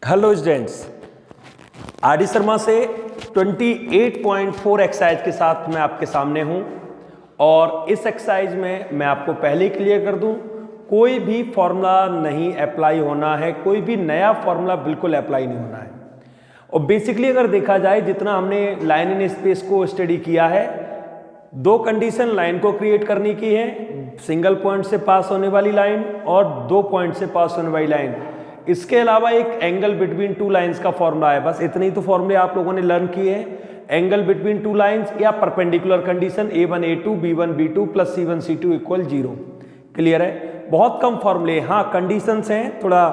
Hello students, RD. Sharma से 28.4 exercise के साथ मैं आपके सामने हूं और इस एक्सरसाइज में मैं आपको पहले क्लियर कर दूं, कोई भी फॉर्मूला नहीं अप्लाई होना है, कोई भी नया फॉर्मूला बिल्कुल अप्लाई नहीं होना है। और बेसिकली अगर देखा जाए, जितना हमने लाइन इन स्पेस को स्टडी किया है, दो कंडीशन लाइन को क्रिएट करने की है, सिंगल पॉइंट से पास होने वाली लाइन और दो पॉइंट से पास होने वाली लाइन। इसके अलावा एक एंगल बिटवीन टू लाइंस का फॉर्मूला है। बस इतने ही तो फॉर्मूले आप लोगों ने लर्न किए हैं। एंगल बिटवीन टू लाइंस या perpendicular condition a1 a2 b1 b2 plus c1 c2 equal 0। Clear है? बहुत कम फॉर्मूले, हाँ कंडीशंस हैं, थोड़ा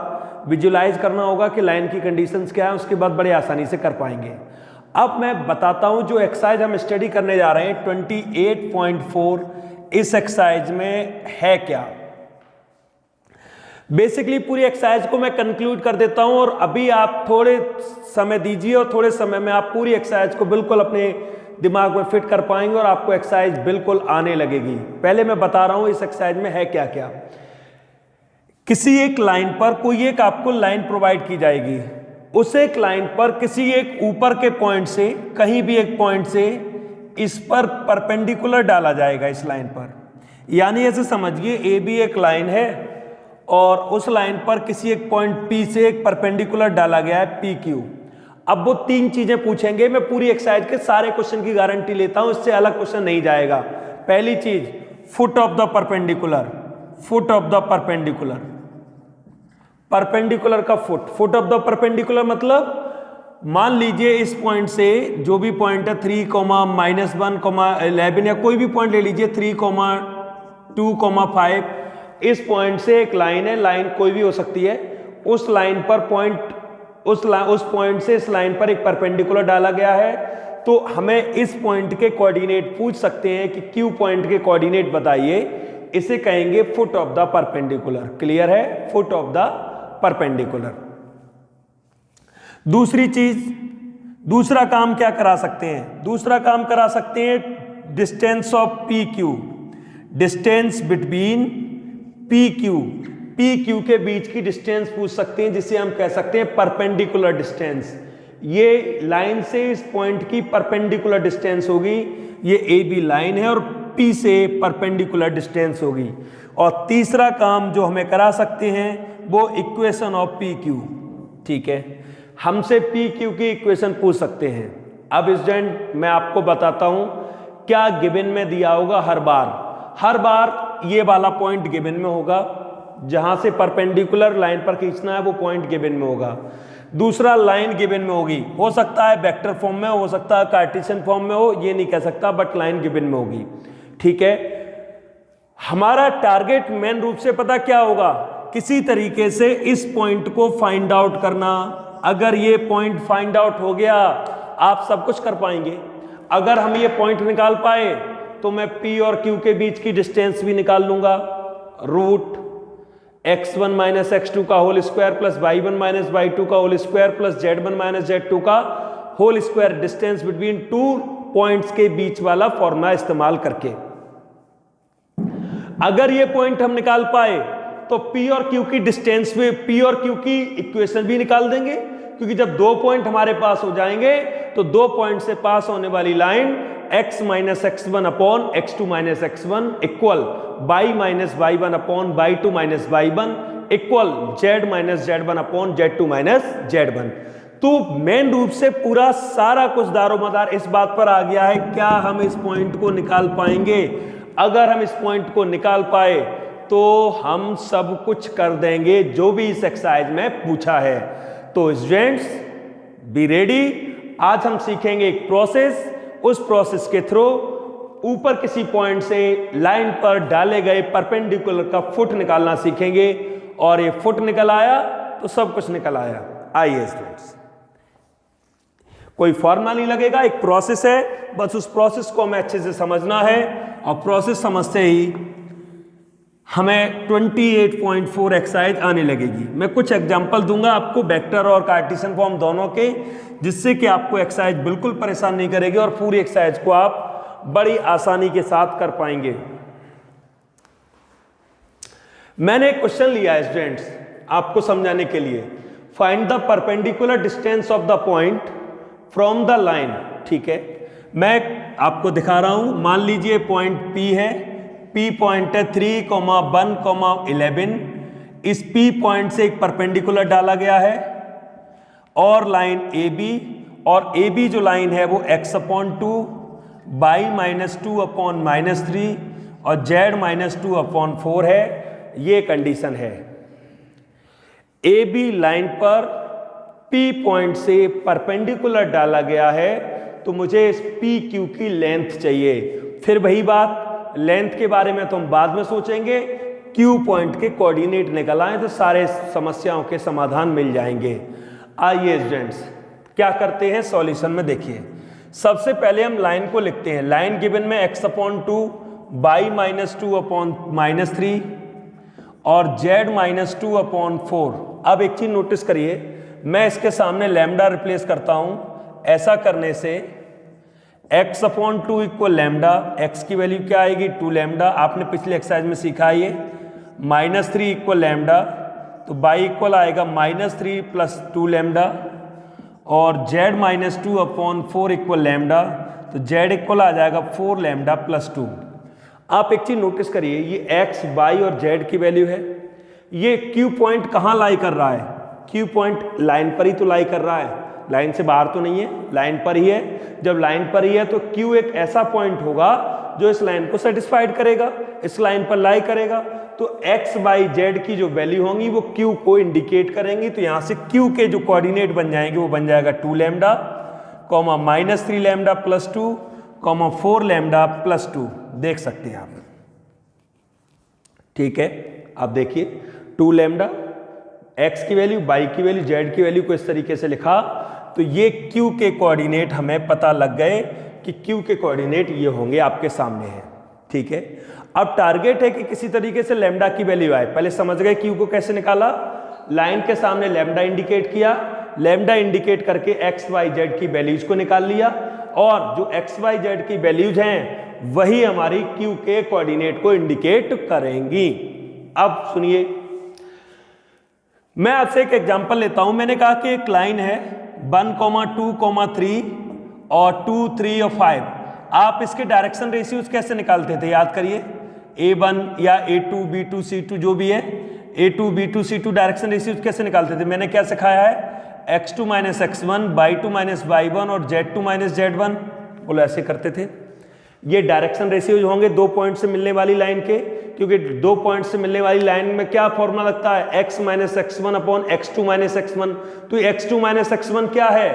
विजुलाइज करना होगा कि लाइन की कंडीशंस क्या है, उसके बाद बड़े आसानी से कर पाएंगे। अब मैं बताता हूं जो एक्सरसाइज हम स्टडी करने जा रहे हैं 28.4, इस एक्सरसाइज में है क्या। बेसिकली पूरी एक्सरसाइज को मैं कंक्लूड कर देता हूं और अभी आप थोड़े समय दीजिए और थोड़े समय में आप पूरी एक्सरसाइज को बिल्कुल अपने दिमाग में फिट कर पाएंगे और आपको एक्सरसाइज बिल्कुल आने लगेगी। पहले मैं बता रहा हूं इस एक्सरसाइज में है क्या क्या। किसी एक लाइन पर कोई एक आपको लाइन प्रोवाइड की जाएगी, उस एक लाइन पर किसी एक ऊपर के पॉइंट से, कहीं भी एक पॉइंट से इस पर परपेंडिकुलर डाला जाएगा इस लाइन पर। यानी ऐसे समझिए ए बी एक लाइन है और उस लाइन पर किसी एक पॉइंट P से एक परपेंडिकुलर डाला गया है PQ। अब वो तीन चीजें पूछेंगे। मैं पूरी एक्सरसाइज के सारे क्वेश्चन की गारंटी लेता हूं, इससे अलग क्वेश्चन नहीं जाएगा। पहली चीज, foot of the perpendicular, foot of the perpendicular, perpendicular का फुट ऑफ द परपेंडिकुलर मतलब मान लीजिए इस पॉइंट से जो भी पॉइंट है 3, -1, 11 या कोई भी पॉइंट ले लीजिए 3, 2, 5, इस पॉइंट से एक लाइन है, लाइन कोई भी हो सकती है, उस लाइन पर पॉइंट, उस पॉइंट से इस लाइन पर एक परपेंडिकुलर डाला गया है। तो हमें इस पॉइंट के कोऑर्डिनेट पूछ सकते हैं कि क्यू पॉइंट के कोऑर्डिनेट बताइए, इसे कहेंगे foot of the perpendicular. Clear है? Foot of the perpendicular. दूसरी चीज, दूसरा काम क्या करा सकते हैं? दूसरा काम करा सकते हैं distance of PQ, distance between PQ के बीच की डिस्टेंस पूछ सकते हैं, जिसे हम कह सकते हैं परपेंडिकुलर डिस्टेंस। ये लाइन से इस पॉइंट की परपेंडिकुलर डिस्टेंस होगी, ये AB लाइन है और P से परपेंडिकुलर डिस्टेंस होगी। और तीसरा काम जो हमें करा सकते हैं वो इक्वेशन ऑफ PQ। ठीक है, हमसे PQ की इक्वेशन पूछ सकते हैं। अब स्टूडेंट मैं आपको बताता हूं क्या गिवन में दिया होगा। हर बार ये वाला पॉइंट गिवन में होगा, जहां से परपेंडिकुलर लाइन पर खींचना है वो पॉइंट गिवन में होगा। दूसरा, लाइन गिवन में होगी, हो सकता है वेक्टर फॉर्म में हो सकता है कार्टेशियन फॉर्म में हो, ये नहीं कह सकता, बट लाइन गिवन में होगी। ठीक है, हमारा टारगेट मेन रूप से पता क्या होगा, किसी तरीके से इस पॉइंट को फाइंड आउट करना। अगर ये पॉइंट फाइंड आउट हो गया, आप सब कुछ कर पाएंगे। अगर हम ये पॉइंट निकाल पाए तो मैं P और Q के बीच की डिस्टेंस भी निकाल लूंगा। रूट x1 - x2 का whole square plus y1 - y2 का whole square plus z1 - z2 का whole square, distance between two points के बीच वाला फॉर्मूला इस्तेमाल करके। अगर ये पॉइंट हम निकाल पाए तो P और Q की डिस्टेंस में P और Q की इक्वेशन भी निकाल देंगे, क्योंकि जब दो पॉइंट हमारे पास हो जाएंगे तो दो पॉइंट से पास होने वाली line x - x1 upon x2 - x1 equal y - y1 upon y2 - y1 equal z - z1 upon z2 - z1। तो मेन रूप से पूरा सारा कुछ दारोमदार इस बात पर आ गया है, क्या हम इस पॉइंट को निकाल पाएंगे। अगर हम इस पॉइंट को निकाल पाए तो हम सब कुछ कर देंगे जो भी इस एक्सरसाइज में पूछा है। तो स्टूडेंट्स बी रेडी। आज हम सीखेंगे एक प्रोसेस, उस प्रोसेस के थ्रू ऊपर किसी पॉइंट से लाइन पर डाले गए परपेंडिकुलर का फुट निकालना सीखेंगे। और ये फुट निकल आया तो सब कुछ निकल आया। आइए स्टूडेंट्स, कोई फॉर्मूला नहीं लगेगा, एक प्रोसेस है, बस उस प्रोसेस को हमें अच्छे से समझना है। और प्रोसेस समझते ही हमें 28.4 एक्सरसाइज आने लगेगी। मैं कुछ एग्जांपल दूंगा आपको वेक्टर और कार्टेशियन फॉर्म दोनों के, जिससे कि आपको एक्सरसाइज बिल्कुल परेशान नहीं करेगी और पूरी एक्सरसाइज को आप बड़ी आसानी के साथ कर पाएंगे। मैंने एक क्वेश्चन लिया है स्टूडेंट्स आपको समझाने के लिए। Find the perpendicular distance of the point from the line. ठीक है, मैं आपको दिखा रहा हूं, मान लीजिए पॉइंट P है, P पॉइंट है 3,1,11। इस P पॉइंट से एक परपेंडिकुलर डाला गया है और लाइन AB, और AB जो लाइन है वो x/2 y -2 अपॉन -3 और z -2 अपॉन 4 है। ये कंडीशन है। AB लाइन पर P पॉइंट से परपेंडिकुलर डाला गया है, तो मुझे इस PQ की लेंथ चाहिए। फिर वही बात, लेंथ के बारे में तो हम बाद में सोचेंगे, Q पॉइंट के कोऑर्डिनेट निकल आए तो सारे समस्याओं के समाधान मिल जाएंगे। आइए स्टूडेंट्स क्या करते हैं सॉल्यूशन में, देखिए सबसे पहले हम लाइन को लिखते हैं। लाइन गिवन में x/2 y -2 अपॉन -3 और z -2 अपॉन 4। अब एक चीज नोटिस करिए, मैं इसके सामने लैम्डा रिप्लेस करता हूं। ऐसा करने से x/2 इक्वल लैम्डा, x की वैल्यू क्या आएगी 2 लैम्डा, आपने पिछले एक्सरसाइज में सीखा है ये। -3 इक्वल लैम्डा, तो y इक्वल आएगा -3 प्लस 2 लैम्डा, और z -2 अपॉन 4 इक्वल लैम्डा, तो z इक्वल आ जाएगा 4 लैम्डा प्लस 2। आप एक चीज नोटिस करिए, ये x, y और z की वैल्यू है। ये Q पॉइंट कहाँ लाई कर रहा है? Q पॉइंट लाइन पर ही तो लाई कर रहा है, लाइन से बाहर तो नहीं है, लाइन पर ही है। जब लाइन पर ही है तो Q एक ऐसा पॉइंट होगा जो इस लाइन को सेटिस्फाइड करेगा, इस लाइन पर लाई करेगा। तो x, y, z की जो वैल्यू होंगी वो Q को इंडिकेट करेंगी। तो यहां से Q के जो कोऑर्डिनेट बन जाएंगे वो बन जाएगा 2 lambda, -3 lambda plus 2, 4 lambda plus 2। देख सकते हैं आप, ठीक है। अब देखिए 2 लैम्डा, x की वैल्यू, y की वैल्यू, z की वैल्यू को इस तरीके से लिखा, तो ये Q के कोऑर्डिनेट हमें पता लग गए कि Q के कोऑर्डिनेट ये होंगे, आपके सामने है। ठीक है, अब टारगेट है कि किसी तरीके से लैम्डा की वैल्यू आए। पहले समझ गए Q को कैसे निकाला, लाइन के सामने लैम्डा इंडिकेट किया, लैम्डा इंडिकेट करके x, y, z की वैल्यूज को निकाल लिया, और जो x, y, z की वैल्यूज हैं वही हमारी Q के कोऑर्डिनेट को इंडिकेट करेंगी। अब सुनिए, मैं आपसे एक एग्जांपल लेता हूं। मैंने कहा कि एक लाइन है 1, 2, 3 और 2, 3 और 5। आप इसके डायरेक्शन रेशियोज कैसे निकालते थे, याद करिए। A1 या A2, B2, C2 जो भी है, A2, B2, C2 direction ratios कैसे निकालते थे? मैंने क्या सिखाया है, x2 - x1, y2 - y1 और z2 - z1। बोलो ऐसे करते थे। ये डायरेक्शन रेशियोज होंगे 2 पॉइंट से मिलने वाली लाइन के, क्योंकि 2 पॉइंट से मिलने वाली लाइन में क्या फॉर्मूला लगता है, x - x1 upon x2 - x1। तो x2 - x1 क्या है,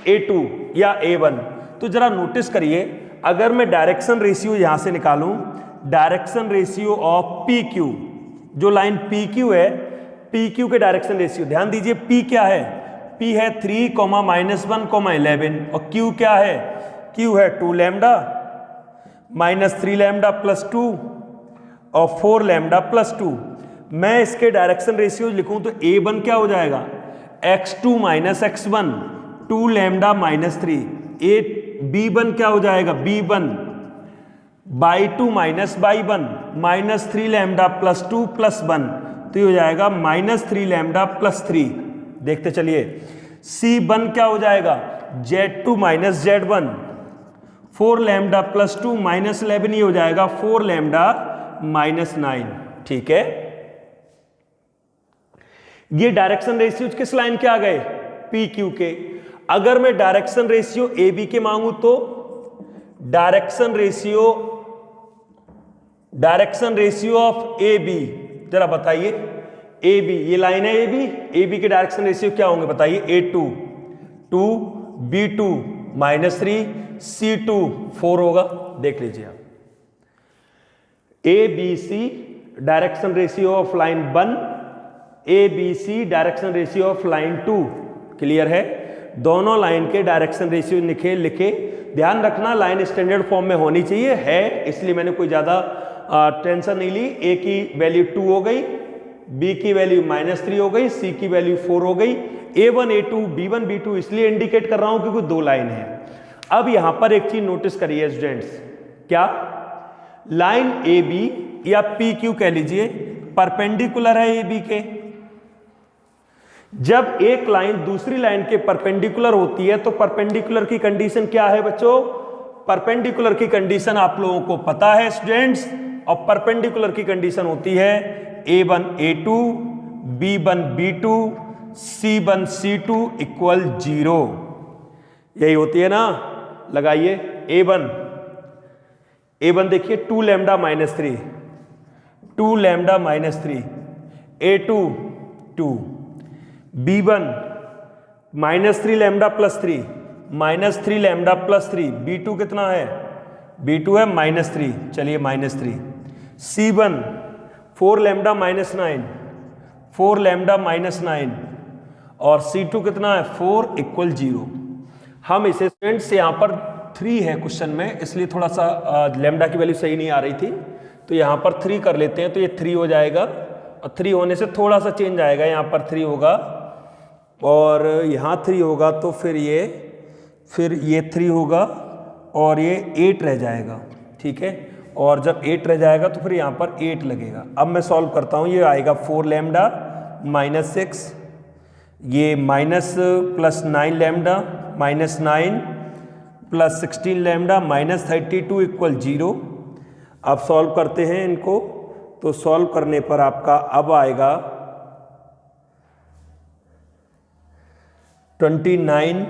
A2 या A1। तो जरा नोटिस करिए, अगर मैं डायरेक्शन रेशियो यहां से निकालूं, डायरेक्शन रेशियो ऑफ PQ, जो लाइन PQ है, PQ के डायरेक्शन रेशियो, ध्यान दीजिए P क्या है, P है 3, -1, 11, और Q क्या है, Q है 2 लैम्डा, -3 लैम्डा प्लस 2 और 4 लैम्डा प्लस 2। मैं इसके डायरेक्शन रेशियो लिखूं तो A1 क्या हो जाएगा, x2 - x1, 2 लैम्डा -3। B1 क्या हो जाएगा, B1 y2 - y1, -3 lambda plus 2 plus 1, तो ये हो जाएगा -3 लैम्डा प्लस 3। देखते चलिए, C1 क्या हो जाएगा, z2 - z1, 4 लैम्डा प्लस 2 -11, ये हो जाएगा 4 लैम्डा -9। ठीक है, ये डायरेक्शन रेशियो किस लाइन के आ गए, PQ के। अगर मैं डायरेक्शन रेशियो AB के मांगू तो डायरेक्शन रेशियो ऑफ AB, जरा बताइए। AB, ये लाइन है AB के डायरेक्शन रेशियो क्या होंगे बताइए, A2 2, B2 -3, C2 4 होगा। देख लीजिए आप, ABC direction ratio of line 1, ABC direction ratio of line 2। Clear है, दोनों लाइन के डायरेक्शन रेशियो लिखे। ध्यान रखना लाइन स्टैंडर्ड फॉर्म में होनी चाहिए, है इसलिए मैंने कोई ज्यादा टेंशन नहीं ली। A की वैल्यू 2 हो गई, B की वैल्यू -3 हो गई, C की वैल्यू 4 हो गई। A1 A2 B1 B2 इसलिए इंडिकेट कर रहा हूं क्योंकि 2 लाइन है। अब यहां पर एक चीज नोटिस करिए स्टूडेंट्स, क्या लाइन AB या PQ कह लीजिए परपेंडिकुलर है AB के। जब एक लाइन दूसरी लाइन के परपेंडिकुलर होती है तो परपेंडिकुलर की कंडीशन क्या है बच्चों? परपेंडिकुलर की कंडीशन आप लोगों को पता है स्टूडेंट्स, और परपेंडिकुलर की कंडीशन होती है A1 A2, B1 B2, C1 C2 equal 0। यही होती है ना? लगाइए A1 देखिए 2 lambda minus 3, 2 lambda minus 3, A2 2, B1 -3 lambda plus 3, -3 lambda plus 3, B2 कितना है? B2 है -3, चलिए -3, C1 4 लैम्डा -9, 4 लैम्डा -9, और C2 कितना है? 4 इक्वल 0। हम इसे स्टूडेंट्स यहाँ पर 3 है क्वेश्चन में, इसलिए थोड़ा सा लैम्डा की वैल्यू सही नहीं आ रही थी, तो यहाँ पर 3 कर लेते हैं, तो ये 3 हो जाएगा, और 3 होने से थोड़ा सा चेंज आएगा, यहाँ पर 3 होगा और यहाँ 3 होगा, तो फिर ये 3 होगा और ये 8 रह जाएगा, ठीक है। और जब 8 रह जाएगा तो फिर यहाँ पर 8 लगेगा। अब मैं सॉल्व करता हूँ, ये आएगा 4 लैम्डा -6, ये +9 लैम्डा -9 प्लस 16 लैम्डा -32 इक्वल 0। अब सॉल्व करते हैं इनको, तो सॉल्व करने पर आपका अब आएगा 29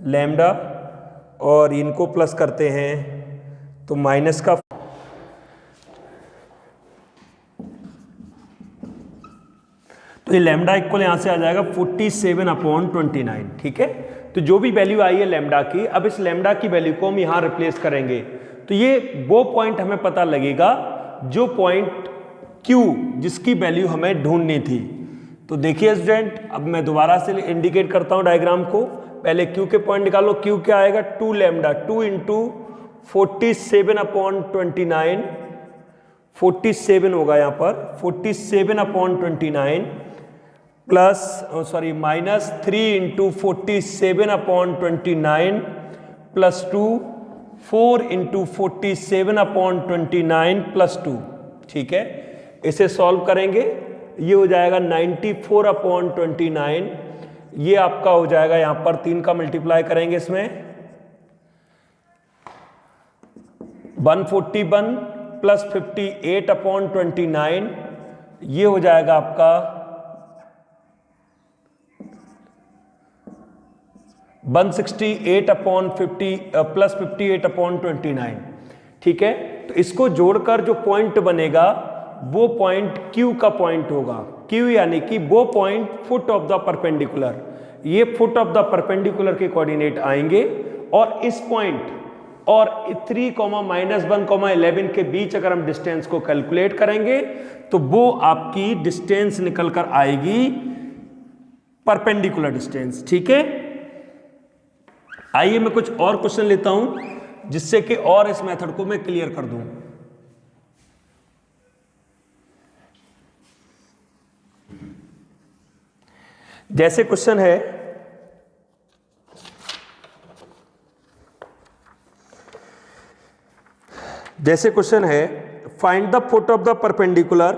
लैम्डा, और इनको प्लस करते हैं तो माइनस का, तो ये लैम्डा इक्वल यहां से आ जाएगा 47/29, ठीक है। तो जो भी वैल्यू आई है लैम्डा की, अब इस लैम्डा की वैल्यू को हम यहां रिप्लेस करेंगे, तो ये वो पॉइंट हमें पता लगेगा जो पॉइंट Q जिसकी वैल्यू हमें ढूंढनी थी। तो देखिए स्टूडेंट, अब मैं दोबारा से इंडिकेट करता हूं डायग्राम को। पहले Q के पॉइंट निकालो। Q क्या आएगा? 2 लैम्डा, 2 इंटू 47/29, 47 होगा यहाँ पर, 47/29 plus -3 into 47/29 plus 2, 4 into 47/29 plus 2, ठीक है। इसे सॉल्व करेंगे, ये हो जाएगा 94/29, ये आपका हो जाएगा, यहां पर 3 का मल्टीप्लाई करेंगे इसमें, 141 प्लस 58/29, ये हो जाएगा आपका 168/50 प्लस 58/29, ठीक है। तो इसको जोड़कर जो पॉइंट बनेगा वो पॉइंट Q का पॉइंट होगा। Q यानी कि वो point foot of the perpendicular, ये फुट ऑफ द परपेंडिकुलर के कोऑर्डिनेट आएंगे, और इस पॉइंट और 3, -1, 11 के बीच अगर हम डिस्टेंस को कैलकुलेट करेंगे तो वो आपकी डिस्टेंस निकलकर आएगी परपेंडिकुलर डिस्टेंस, ठीक है। आइए मैं कुछ और क्वेश्चन लेता हूं जिससे कि और इस मेथड को मैं क्लियर कर दूं। जैसे क्वेश्चन है, find the foot of the perpendicular,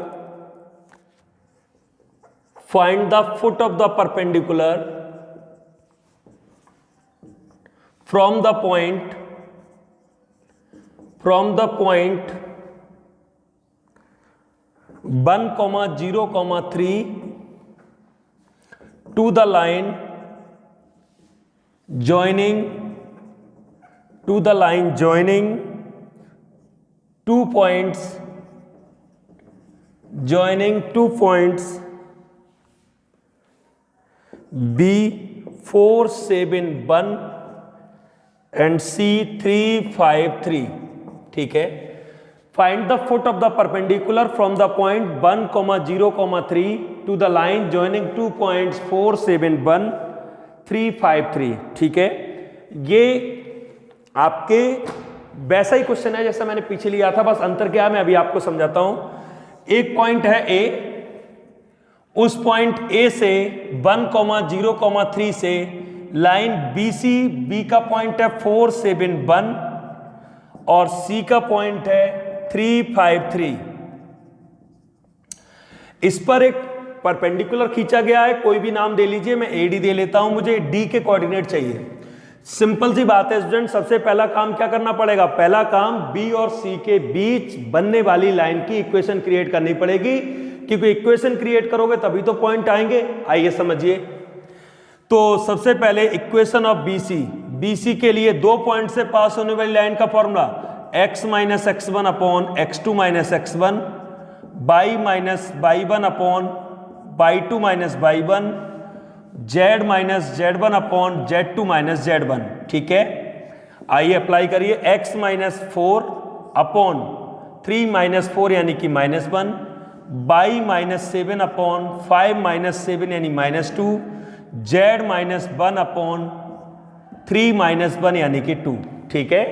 from the point 1,0,3 to the line joining 2 points B 4, 7, 1 and C 3, 5, 3, ठीक है। Find the foot of the perpendicular from the point 1,0,3 to the line joining 2 points 4, 7, 1, 3, 5, 3, ठीक है। ये आपके वैसा ही question है जैसा मैंने पीछे लिया था, बस अंतर क्या है मैं अभी आपको समझाता हूं। एक पॉइंट है A, उस पॉइंट A से 1,0,3 से लाइन BC, B का पॉइंट है 4, 7, 1 और C का पॉइंट है 3, 5, 3। इस पर एक परपेंडिकुलर खींचा गया है, कोई भी नाम दे लीजिए, मैं AD दे लेता हूं, मुझे D के कोऑर्डिनेट चाहिए। सिंपल सी बात है स्टूडेंट, सबसे पहला काम क्या करना पड़ेगा? पहला काम B और C के बीच बनने वाली लाइन की इक्वेशन क्रिएट करनी पड़ेगी, क्योंकि इक्वेशन क्रिएट करोगे तभी तो पॉइंट आएंगे। आइए समझिए। तो सबसे पहले इक्वेशन ऑफ BC के लिए 2 पॉइंट से पास होने वाली लाइन का formula x minus x1 upon x2 minus x1, y minus y1 upon y2 minus y1, z minus z1 upon z2 minus z1। ठीक है, आइए अप्लाई करिए। x माइनस 4 अपॉन 3 माइनस 4 यानी कि -1, y माइनस 7 अपॉन 5 माइनस 7 यानी -2, z minus 1 upon 3 minus 1 यानी कि 2। ठीक है,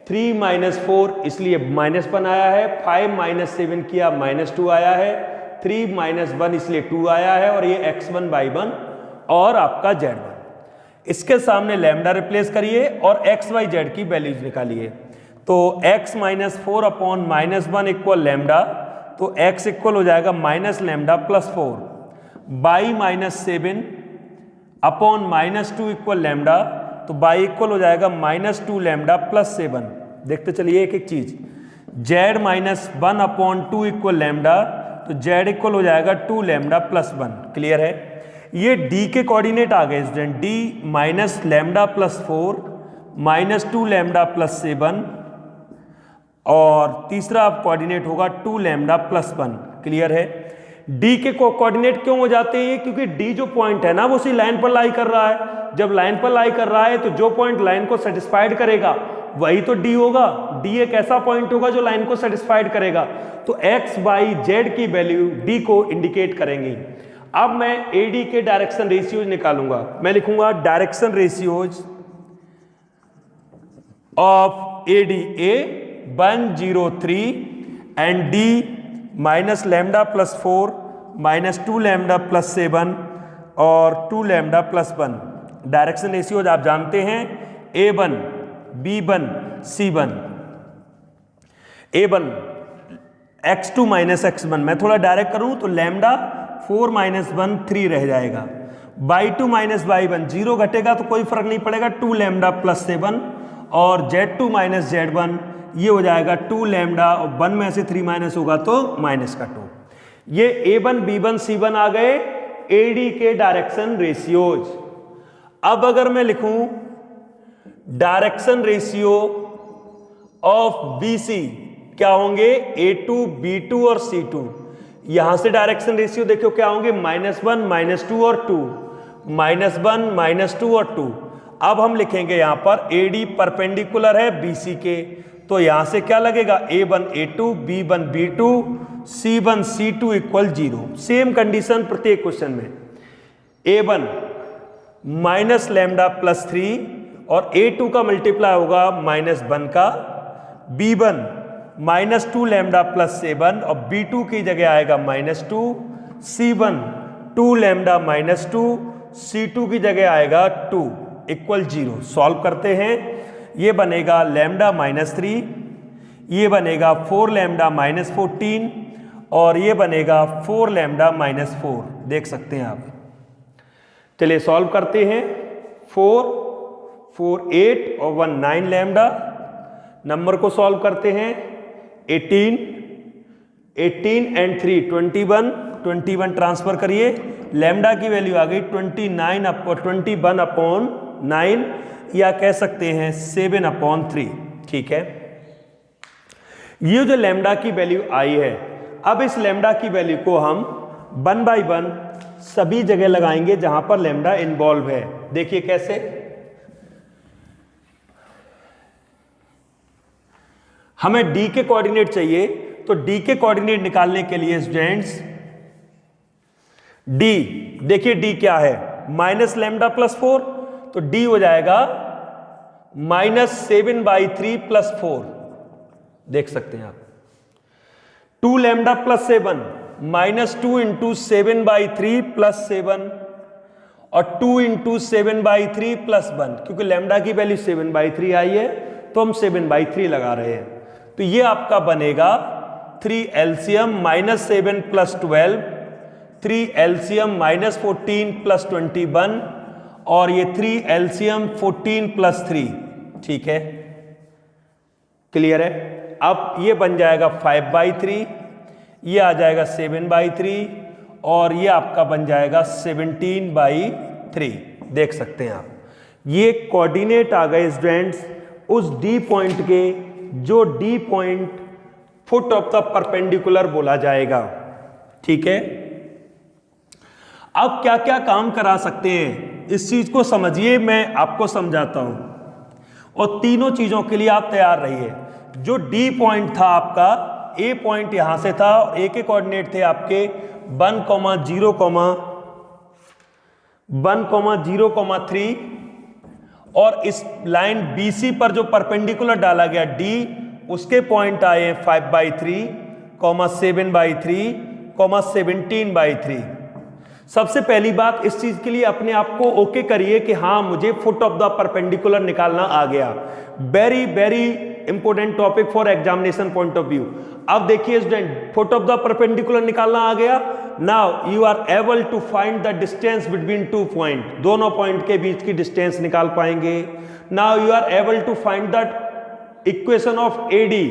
3 माइनस 4 इसलिए -1 आया है, 5 माइनस 7 किया -2 आया है, 3 माइनस 1 इसलिए 2 आया है, और ये x1 y1 और आपका z1। इसके सामने लैम्डा रिप्लेस करिए और x y z की वैल्यूज निकालिए। तो x minus 4 upon -1 equal lambda, तो x इक्वल हो जाएगा minus lambda plus 4, y minus 7 upon -2 equal lambda, तो y इक्वल हो जाएगा -2 लैम्डा प्लस 7। देखते चलिए एक एक चीज। z minus 1 upon 2 equal lambda, तो z इक्वल हो जाएगा 2 लैम्डा प्लस 1। क्लियर है? ये d के कोऑर्डिनेट आ गए student, d minus lambda plus 4 -2 lambda plus 7, और तीसरा कोऑर्डिनेट होगा 2 लैम्डा प्लस 1। क्लियर है? D के कोऑर्डिनेट क्यों हो जाते हैं? क्योंकि D जो पॉइंट है ना वो उसी लाइन पर लाई कर रहा है। जब लाइन पर लाई कर रहा है तो जो पॉइंट लाइन को सेटिस्फाइड करेगा वही तो D होगा। D एक ऐसा पॉइंट होगा जो लाइन को सेटिस्फाइड करेगा। तो x y z की वैल्यू D को इंडिकेट करेंगी। अब मैं AD के डायरेक्शन रेशियोज निकालूंगा। मैं लिखूंगा direction ratios of AD A 103 and D minus lambda plus 4 -2 lambda plus 7 और 2 लैम्डा प्लस 1। डायरेक्शन रेशियोज आप जानते हैं, A1 B1 C1। A1 x2 minus x1, मैं थोड़ा डायरेक्ट करूं तो लैम्डा 4 माइनस 1 3 रह जाएगा, y2 माइनस y1 0 घटेगा तो कोई फर्क नहीं पड़ेगा, 2 लैम्डा प्लस 7, और z2 माइनस z1 ये हो जाएगा 2 लैम्डा, और 1 में से 3 माइनस होगा तो माइनस का 2। ये A1 B1 C1 आ गए AD के डायरेक्शन रेशियोज। अब अगर मैं लिखूं डायरेक्शन रेशियो ऑफ BC, क्या होंगे? A2 B2 और C2। यहां से डायरेक्शन रेशियो देखो क्या होंगे? -1 -2 और 2, -1 -2 और 2। अब हम लिखेंगे यहां पर AD परपेंडिकुलर है BC के, तो यहां से क्या लगेगा? A1 A2 B1 B2 C1 C2 equal 0। Same condition प्रत्येक क्वेश्चन में। A1 माइनस लैम्डा प्लस 3 और A2 का मल्टीप्लाई होगा -1 का, B1 -2 लैम्डा प्लस 7 और B2 की जगह आएगा -2, C1 2 लैम्डा -2 C2 की जगह आएगा 2 इक्वल 0। सॉल्व करते हैं, ये बनेगा लैम्डा -3, ये बनेगा 4 लैम्डा -14 और ये बनेगा 4 लैम्डा -4। देख सकते हैं आप। चलिए सॉल्व करते हैं। 4 4 8 और 1 9 लैम्डा। नंबर को सॉल्व करते हैं। 18 एंड 3 21 ट्रांसफर करिए, लैम्डा की वैल्यू आ गई 21 अपॉन 9, या कह सकते हैं 7/3। ठीक है, ये जो लैम्डा की वैल्यू आई है, अब इस लैम्डा की वैल्यू को हम 1 बाय 1 सभी जगह लगाएंगे जहां पर लैम्डा इन्वॉल्व है। देखिए कैसे। हमें D के कोऑर्डिनेट चाहिए, तो D के कोऑर्डिनेट निकालने के लिए स्टूडेंट्स D, देखिए D क्या है? माइनस लैम्डा प्लस 4, तो D हो जाएगा -7/3 + 4। देख सकते हैं आप। 2 लैम्डा प्लस 7 -2 × 7/3 + 7 और 2 × 7/3 + 1, क्योंकि लैम्डा की वैल्यू 7/3 आई है तो हम 7/3 लगा रहे हैं। तो ये आपका बनेगा 3 LCM -7 + 12, 3 LCM -14 + 21 और ये 3 LCM 14 + 3, ठीक है, क्लियर है। अब ये बन जाएगा 5/3, ये आ जाएगा 7/3 और ये आपका बन जाएगा 17/3। देख सकते हैं आप, ये कोऑर्डिनेट आ गए स्टूडेंट्स उस डी पॉइंट के, जो D point foot of the perpendicular बोला जाएगा, ठीक है। अब क्या क्या काम करा सकते हैं इस चीज को समझिए, मैं आपको समझाता हूं, और तीनों चीजों के लिए आप तैयार रहिए। जो डी पॉइंट था आपका, ए पॉइंट यहां से था और ए के कोऑर्डिनेट थे आपके 1,0,3 और इस लाइन BC पर जो परपेंडिकुलर डाला गया D, उसके पॉइंट आए 5/3, 7/3, 17/3। सबसे पहली बात इस चीज के लिए अपने आप को ओके करिए कि हाँ मुझे फुट ऑफ द परपेंडिकुलर निकालना आ गया। Very very important topic for examination point of view. अब देखिए student, foot of the perpendicular निकालना आ गया। Now you are able to find the distance between 2 point, दोनों पॉइंट के बीच की डिस्टेंस निकाल पाएंगे। Now you are able to find the equation of AD।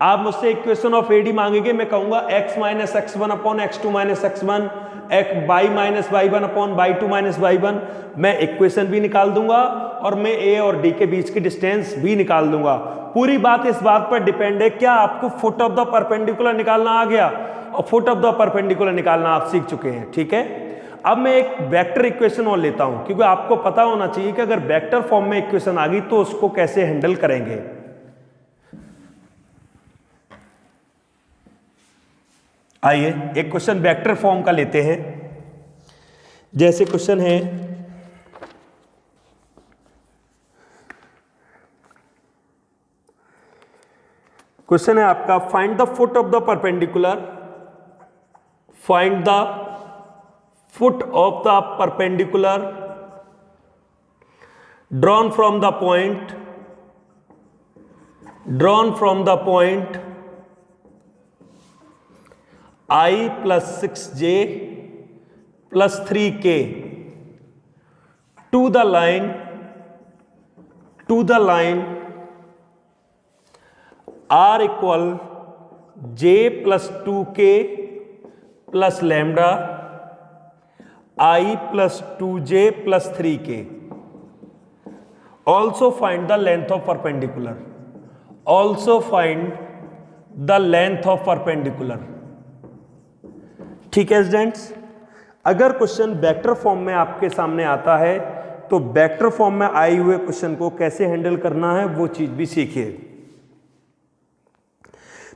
आप मुझसे इक्वेशन ऑफ AD मांगेंगे, मैं कहूंगा x - x1 upon x2 - x1, y - y1 upon y2 - y1। मैं इक्वेशन भी निकाल दूंगा और मैं A और D के बीच की डिस्टेंस भी निकाल दूंगा। पूरी बात इस बात पर डिपेंड है, क्या आपको फुट ऑफ द परपेंडिकुलर निकालना आ गया, और फुट ऑफ द परपेंडिकुलर निकालना आप सीख चुके हैं, ठीक है। अब मैं एक वेक्टर इक्वेशन और लेता हूं, क्योंकि आपको पता होना चाहिए कि अगर वेक्टर फॉर्म में इक्वेशन आ गई तो उसको कैसे हैंडल करेंगे। आइए एक क्वेश्चन वेक्टर फॉर्म का लेते हैं। जैसे क्वेश्चन है, क्वेश्चन है आपका, find the foot of the perpendicular, find the foot of the perpendicular drawn from the point I + 6j + 3k to the line R = j + 2k + lambda I + 2j + 3k. Also find the length of perpendicular. ठीक है students, अगर question vector form में आपके सामने आता है तो vector form में आए हुए क्वेश्चन को कैसे हैंडल करना है वो चीज भी सीखिए।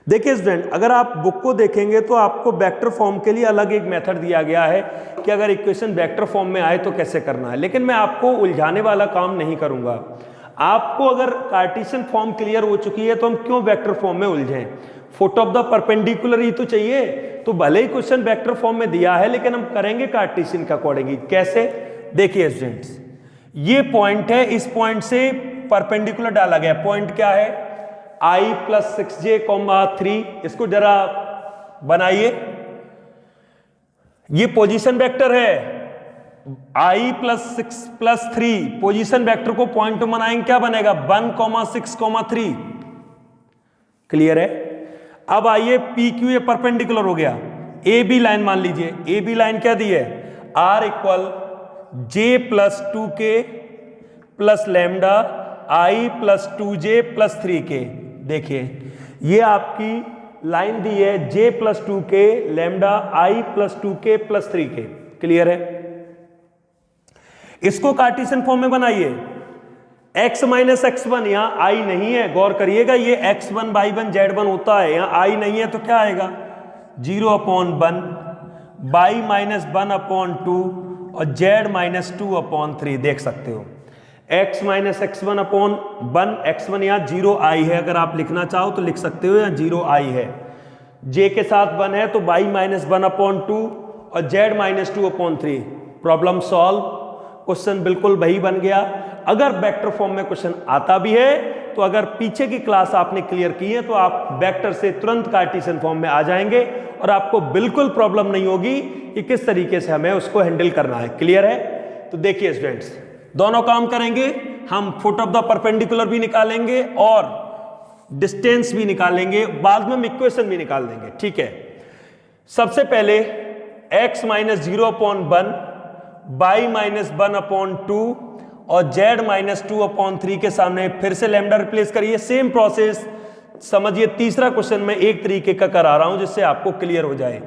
देखिए स्टूडेंट, अगर आप बुक को देखेंगे तो आपको वेक्टर फॉर्म के लिए अलग एक मेथड दिया गया है कि अगर इक्वेशन वेक्टर फॉर्म में आए तो कैसे करना है, लेकिन मैं आपको उलझाने वाला काम नहीं करूंगा। आपको अगर कार्टेशियन फॉर्म क्लियर हो चुकी है तो हम क्यों वेक्टर फॉर्म में उलझें। फुट ऑफ द परपेंडिकुलर ही तो चाहिए, तो भले ही क्वेश्चन वेक्टर फॉर्म में दिया है लेकिन हम करेंगे कार्टेशियन का अकॉर्डिंग। कैसे, देखिए स्टूडेंट्स, ये पॉइंट है, इस पॉइंट से परपेंडिकुलर डाला गया। पॉइंट क्या है, I + 6j, 3। इसको जरा बनाइए, ये पोजीशन वेक्टर है। I + 6 + 3 पोजीशन वेक्टर को पॉइंट बनाएंगे, क्या बनेगा 1, 6, 3। क्लियर है। अब आइए PQ ये परपेंडिकुलर हो गया, AB लाइन मान लीजिए। AB लाइन क्या दी है, R = j + 2k + lambda I + 2j + 3k। देखिए ये आपकी लाइन दी है j + 2k lambda I + 2k + 3k। Clear है। इसको कार्टेशियन फॉर्म में बनाइए। x - x1, यहां I नहीं है, गौर करिएगा, ये x1 y1 z1 होता है, यहां I नहीं है तो क्या आएगा 0/1, y - 1/2 और z - 2/3। देख सकते हो x - x1/1, x1 यहाँ 0i है, अगर आप लिखना चाहो तो लिख सकते हो, यहाँ 0i है। j के साथ 1 है तो y - 1/2 और z - 2/3। प्रॉब्लम सॉल्व, क्वेश्चन बिल्कुल वही बन गया। अगर वेक्टर फॉर्म में क्वेश्चन आता भी है तो अगर पीछे की क्लास आपने क्लियर की है तो आप वेक्टर से तुरंत कार्टेशियन फॉर्म में आ जाएंगे और आपको बिल्कुल प्रॉब्लम नहीं होगी कि किस तरीके से हमें उसको हैंडल करना है। क्लियर है? तो देखिए स्टूडेंट्स, दोनों काम करेंगे हम, फुट ऑफ द परपेंडिकुलर भी निकालेंगे और डिस्टेंस भी निकालेंगे, बाद में हम इक्वेशन भी निकाल देंगे। ठीक है, सबसे पहले x माइनस 0/1, y माइनस 1/2 और z माइनस 2/3 के सामने फिर से लैम्डा रिप्लेस करिए। सेम प्रोसेस समझिए, तीसरा क्वेश्चन में एक तरीके का करा रहा हूं जिससे आपको क्लियर हो जाए।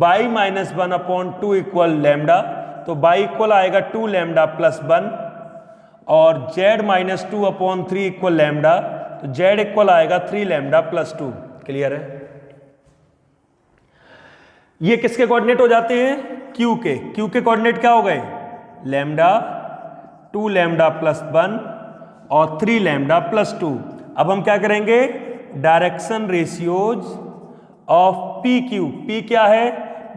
y माइनस 1/2 इक्वल लैम्डा, तो y इक्वल आएगा 2 लैम्डा प्लस 1 और z माइनस 2/3 इक्वल लैम्डा, तो z इक्वल आएगा 3 लैम्डा प्लस 2। क्लियर है? ये किसके कोऑर्डिनेट हो जाते हैं? q के। q के कोऑर्डिनेट क्या हो गए? लैम्डा, 2 लैम्डा प्लस 1 और 3 लैम्डा प्लस 2। अब हम क्या करेंगे? Direction ratios of P Q. p क्या है?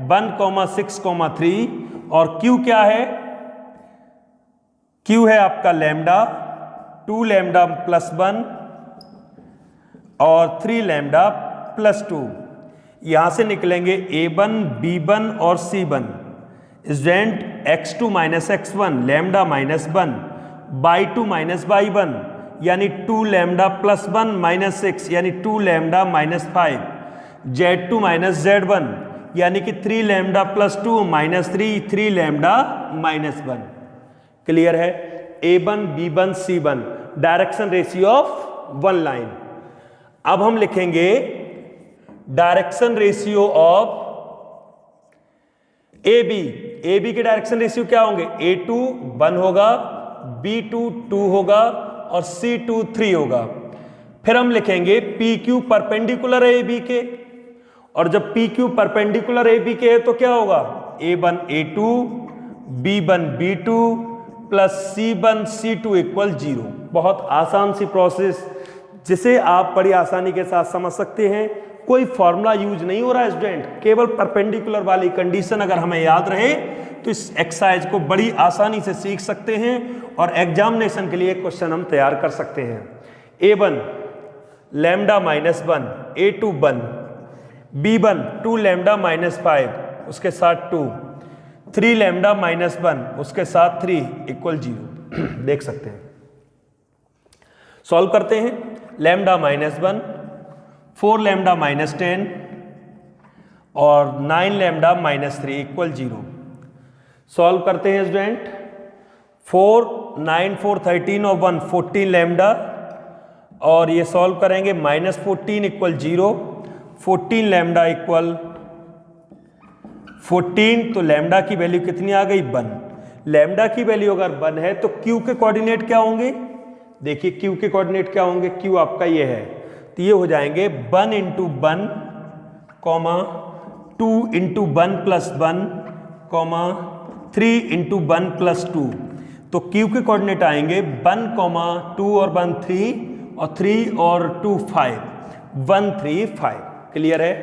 1,6,3 और q क्या है? q है आपका लैम्डा, 2 लैम्डा प्लस 1 और 3 लैम्डा प्लस 2। यहां से निकलेंगे a1, b1 और c1। Student x2 minus x1, lambda minus 1, y2 minus y1 यानी 2 लैम्डा प्लस 1 माइनस 6 यानी 2 lambda minus 5, z2 minus z1 यानी कि 3 lambda plus 2 minus 3, 3 lambda minus 1। Clear है? a1, b1, c1 direction ratio of one line. अब हम लिखेंगे direction ratio of A B के direction ratio क्या होंगे? a2 1 होगा, b2 2 होगा और c2 3 होगा। फिर हम लिखेंगे PQ परपेंडिकुलर है AB के, और जब PQ परपेंडिकुलर AB के है तो क्या होगा? a1 a2, b1 b2 plus c1 c2 equal 0। बहुत आसान सी प्रोसेस जिसे आप बड़ी आसानी के साथ समझ सकते हैं। कोई फॉर्मूला यूज नहीं हो रहा है स्टूडेंट, केवल परपेंडिकुलर वाली कंडीशन अगर हमें याद रहे तो इस एक्सरसाइज को बड़ी आसानी से सीख सकते हैं और एग्जामिनेशन के लिए क्वेश्चन हम तैयार कर सकते हैं। a1 lambda minus 1, a2 1, b1 2 lambda minus 5 उसके साथ 2, 3 लैम्डा माइनस 1 उसके साथ 3 इक्वल 0। देख सकते हैं, सॉल्व करते हैं। लैम्डा माइनस 1, 4 लैम्डा माइनस 10 और 9 लैम्डा माइनस 3 इक्वल 0। सॉल्व करते हैं स्टूडेंट। 4 9 4 13 और 1 14 लैम्डा, और ये सॉल्व करेंगे माइनस 14 इक्वल 0, 14 लैम्डा इक्वल 14, तो लैम्डा की वैल्यू कितनी आ गई? 1। लैम्डा की वैल्यू अगर 1 है तो क्यू के कोऑर्डिनेट क्या होंगे? देखिए क्यू के कोऑर्डिनेट क्या होंगे? क्यू आपका ये है, तो ये हो जाएंगे 1 into 1, 2 into 1 plus 1, 3 into 1 plus 2। तो क्यू के कोऑर्डिनेट आएंगे 1, 2 और 1 3 और 3 और 2 5, 1 3 5। क्लियर है?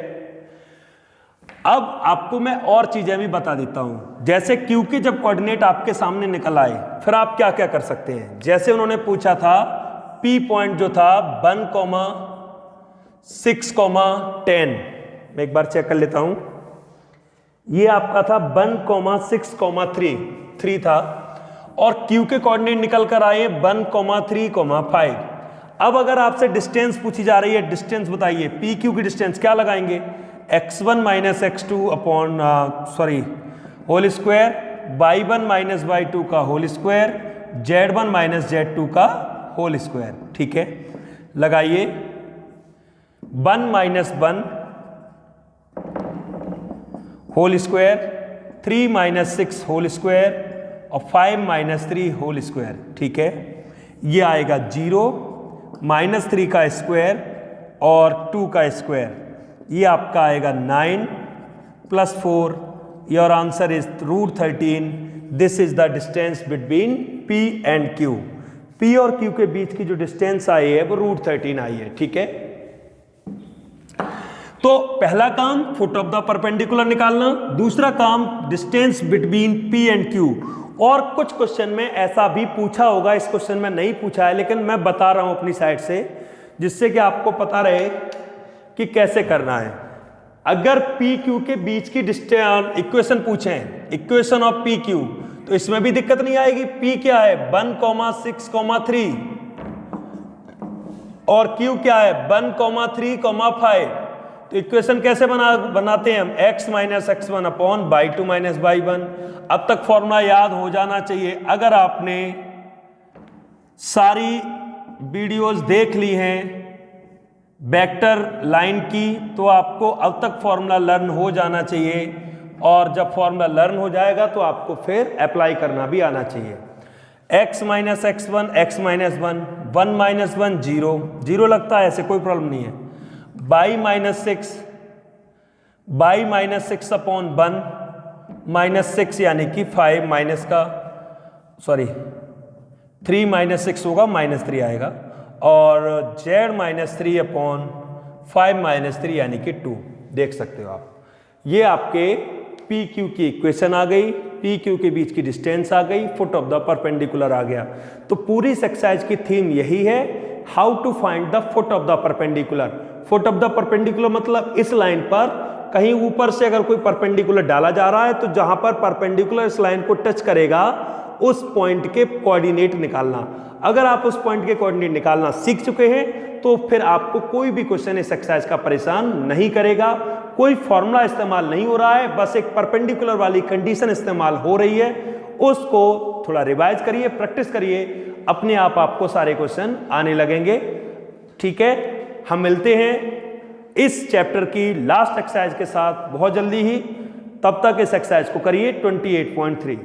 अब आपको मैं और चीजें भी बता देता हूं। जैसे क्यू के जब कोऑर्डिनेट आपके सामने निकल आए फिर आप क्या क्या कर सकते हैं। जैसे उन्होंने पूछा था पी पॉइंट जो था 1, 6, 10, मैं एक बार चेक कर लेता हूं। ये आपका था 1, 6, 3 था, और क्यू के कोऑर्डिनेट निकल कर आए 1, 3, 5। अब अगर आपसे डिस्टेंस पूछी जा रही है, डिस्टेंस बताइए, पी क्यू की डिस्टेंस क्या लगाएंगे? x1 minus x2 upon whole square, y1 minus y2 का whole square, z1 minus z2 का होल स्क्वायर। ठीक है, लगाइए 1 minus 1 whole square, 3 minus 6 whole square और 5 माइनस 3 होल स्क्वायर। ठीक है, ये आएगा 0, माइनस 3 का स्क्वायर और 2 का स्क्वायर, ये आपका आएगा 9 plus 4। Your answer is √13। This is the distance between P and Q। P और Q के बीच की जो डिस्टेंस आई है वो √13 आई है। ठीक है, तो पहला काम फुट ऑफ द परपेंडिकुलर निकालना, दूसरा काम distance between P and Q। और कुछ क्वेश्चन में ऐसा भी पूछा होगा, इस क्वेश्चन में नहीं पूछा है लेकिन मैं बता रहा हूं अपनी साइड से, जिससे कि आपको पता रहे कि कैसे करना है। अगर पी क्यू के बीच की डिस्टेंस इक्वेशन पूछें, इक्वेशन ऑफ पी क्यू, तो इसमें भी दिक्कत नहीं आएगी। पी क्या है 1,6,3 और क्यू क्या है 1,3,5। तो इक्वेशन कैसे बनाते हैं हम, x minus x1 upon y2 minus y1। अब तक फॉर्मूला याद हो जाना चाहिए। अगर आपने सारी वीडियोस देख ली हैं वेक्टर लाइन की, तो आपको अब तक फॉर्मूला लर्न हो जाना चाहिए, और जब फॉर्मूला लर्न हो जाएगा तो आपको फिर अप्लाई करना भी आना चाहिए। x minus x1 x minus 1, 1 minus 1 0, 0 लगता है, ऐसे कोई प्रॉब्लम नहीं है। y माइनस 6 अपॉन 1 माइनस 6 यानी कि 5 माइनस का 3 माइनस 6 होगा, -3 आएगा, और z माइनस 3 अपॉन 5 माइनस 3 यानी कि 2। देख सकते हो आप, ये आपके पी क्यू की इक्वेशन आ गई, पी क्यू के बीच की डिस्टेंस आ गई, फुट ऑफ द परपेंडिकुलर आ गया। तो पूरी एक्सरसाइज की थीम यही है, how to find the foot of the perpendicular. Foot of the perpendicular मतलब इस लाइन पर कहीं ऊपर से अगर कोई परपेंडिकुलर डाला जा रहा है, तो जहां पर परपेंडिकुलर इस लाइन को टच करेगा उस पॉइंट के कोऑर्डिनेट निकालना। अगर आप उस पॉइंट के कोऑर्डिनेट निकालना सीख चुके हैं तो फिर आपको कोई भी क्वेश्चन इस एक्सरसाइज का परेशान नहीं करेगा। कोई फॉर्मूला इस्तेमाल नहीं हो रहा है, बस एक परपेंडिकुलर वाली कंडीशन इस्तेमाल हो रही है। उसको थोड़ा रिवाइज करिए, प्रैक्टिस करिए, अपने आप आपको सारे क्वेश्चन आने लगेंगे। ठीक है, हम मिलते हैं इस चैप्टर की लास्ट एक्सरसाइज के साथ बहुत जल्दी ही। तब तक इस एक्सरसाइज को करिए 28.3।